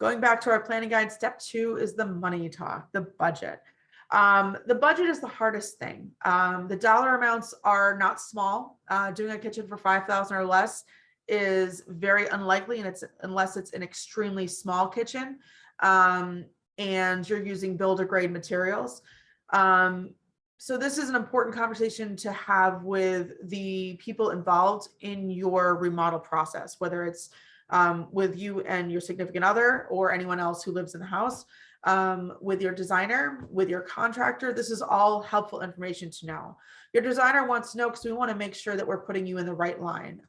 Going back to our planning guide, step 2 is the money talk, the budget. The budget is the hardest thing. The dollar amounts are not small. Doing a kitchen for $5,000 or less is very unlikely, and unless it's an extremely small kitchen, and you're using builder grade materials. So this is an important conversation to have with the people involved in your remodel process, whether it's with you and your significant other or anyone else who lives in the house, with your designer, with your contractor. This is all helpful information to know. Your designer wants to know because we want to make sure that we're putting you in the right line.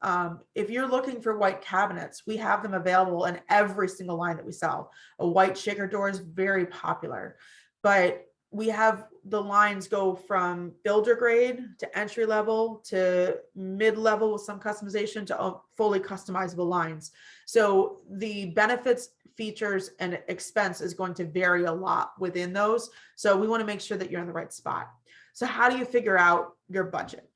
If you're looking for white cabinets, we have them available in every single line that we sell. A white shaker door is very popular, but we have the lines go from builder grade to entry level to mid-level with some customization to fully customizable lines. So the benefits, features, and expense is going to vary a lot within those. So we want to make sure that you're in the right spot. So how do you figure out your budget?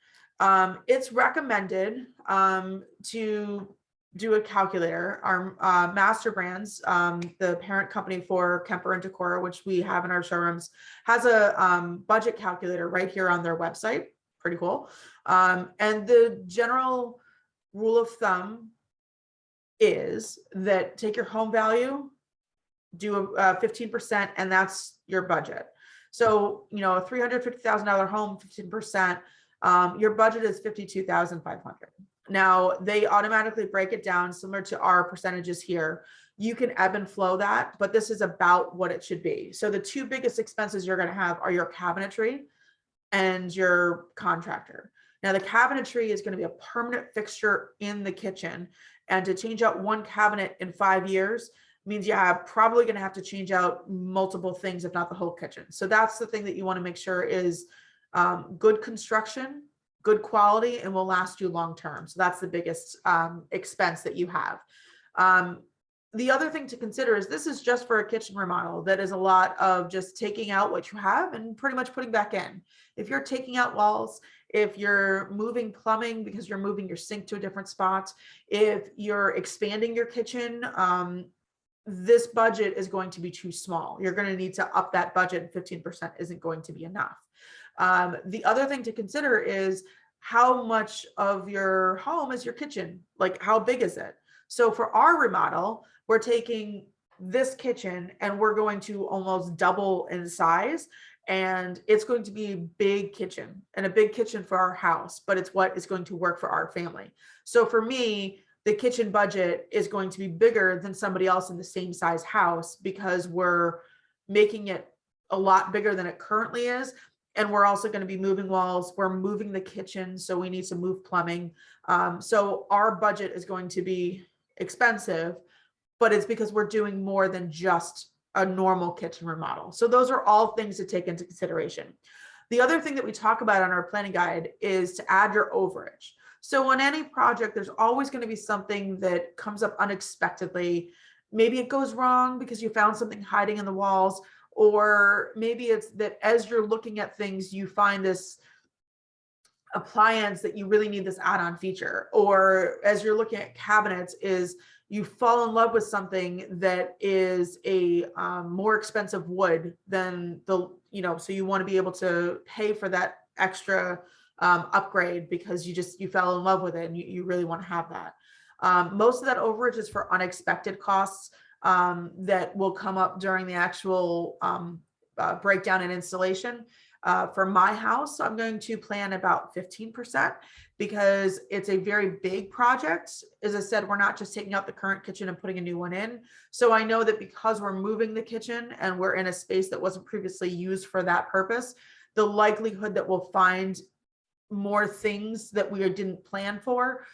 It's recommended to do a calculator. Our Master Brands, the parent company for Kemper and Decor, which we have in our showrooms, has a budget calculator right here on their website. Pretty cool. And the general rule of thumb is that take your home value, do a 15%, and that's your budget. So, you know, a $350,000 home, 15%, your budget is $52,500. Now they automatically break it down similar to our percentages here. You can ebb and flow that, but this is about what it should be. So the two biggest expenses you're going to have are your cabinetry and your contractor. Now the cabinetry is going to be a permanent fixture in the kitchen, and to change out one cabinet in 5 years means you're probably going to have to change out multiple things, if not the whole kitchen. So that's the thing that you want to make sure is good construction, good quality, and will last you long term. So that's the biggest expense that you have. The other thing to consider is this is just for a kitchen remodel. That is a lot of just taking out what you have and pretty much putting back in. If you're taking out walls, if you're moving plumbing because you're moving your sink to a different spot, if you're expanding your kitchen, this budget is going to be too small. You're going to need to up that budget. 15% isn't going to be enough. The other thing to consider is how much of your home is your kitchen? Like, how big is it? So for our remodel, we're taking this kitchen and we're going to almost double in size. And it's going to be a big kitchen, and a big kitchen for our house, but it's what is going to work for our family. So for me, the kitchen budget is going to be bigger than somebody else in the same size house because we're making it a lot bigger than it currently is. And we're also going to be moving walls. We're moving the kitchen, so we need to move plumbing. So our budget is going to be expensive, but it's because we're doing more than just a normal kitchen remodel. So those are all things to take into consideration. The other thing that we talk about on our planning guide is to add your overage. So on any project, there's always going to be something that comes up unexpectedly. Maybe it goes wrong because you found something hiding in the walls, or maybe it's that as you're looking at things, you find this appliance that you really need this add-on feature, or as you're looking at cabinets is you fall in love with something that is a more expensive wood than the, you know, so you want to be able to pay for that extra upgrade because you fell in love with it and you really want to have that. Most of that overage is for unexpected costs that will come up during the actual breakdown and installation. For my house, I'm going to plan about 15% because it's a very big project. As I said, we're not just taking out the current kitchen and putting a new one in. So I know that because we're moving the kitchen and we're in a space that wasn't previously used for that purpose, the likelihood that we'll find more things that we didn't plan for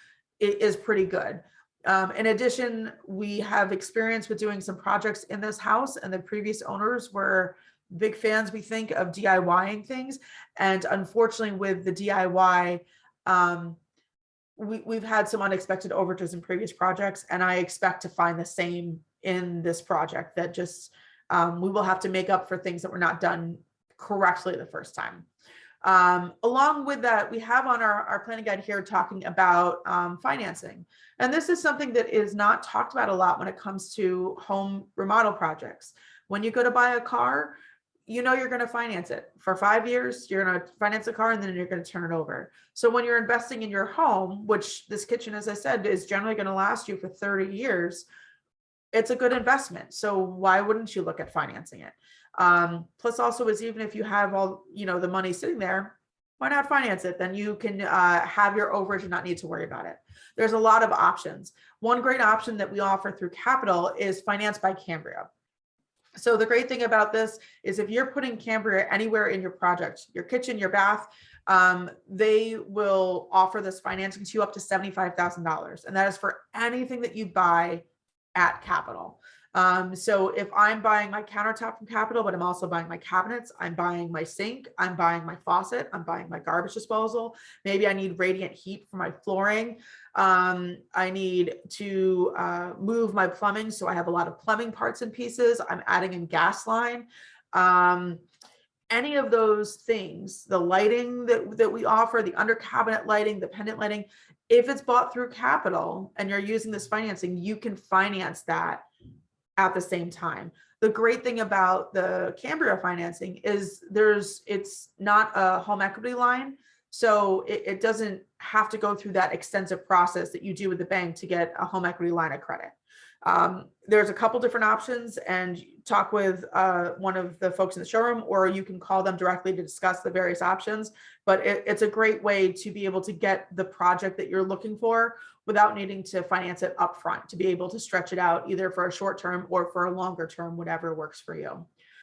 is pretty good. In addition, we have experience with doing some projects in this house, and the previous owners were big fans, we think, of DIYing things. And unfortunately with the DIY, we've had some unexpected overages in previous projects, and I expect to find the same in this project, that just we will have to make up for things that were not done correctly the first time. Along with that, we have on our planning guide here talking about financing. And this is something that is not talked about a lot when it comes to home remodel projects. When you go to buy a car, you know you're going to finance it for 5 years. You're going to finance a car and then you're going to turn it over. So when you're investing in your home, which this kitchen, as I said, is generally going to last you for 30 years, it's a good investment. So why wouldn't you look at financing it? Plus also is, even if you have all, the money sitting there, why not finance it? Then you can have your overage and not need to worry about it. There's a lot of options. One great option that we offer through Capital is Finance by Cambria. So the great thing about this is if you're putting Cambria anywhere in your project, your kitchen, your bath, they will offer this financing to you up to $75,000. And that is for anything that you buy at Capital. So if I'm buying my countertop from Capital, but I'm also buying my cabinets, I'm buying my sink, I'm buying my faucet, I'm buying my garbage disposal. Maybe I need radiant heat for my flooring. I need to move my plumbing. So I have a lot of plumbing parts and pieces. I'm adding in gas line. Any of those things, the lighting that we offer, the under cabinet lighting, the pendant lighting, if it's bought through Capital and you're using this financing, you can finance that at the same time. The great thing about the Cambria financing is it's not a home equity line. So it doesn't have to go through that extensive process that you do with the bank to get a home equity line of credit. There's a couple different options, and talk with one of the folks in the showroom, or you can call them directly to discuss the various options. But it's a great way to be able to get the project that you're looking for without needing to finance it upfront, to be able to stretch it out either for a short term or for a longer term, whatever works for you.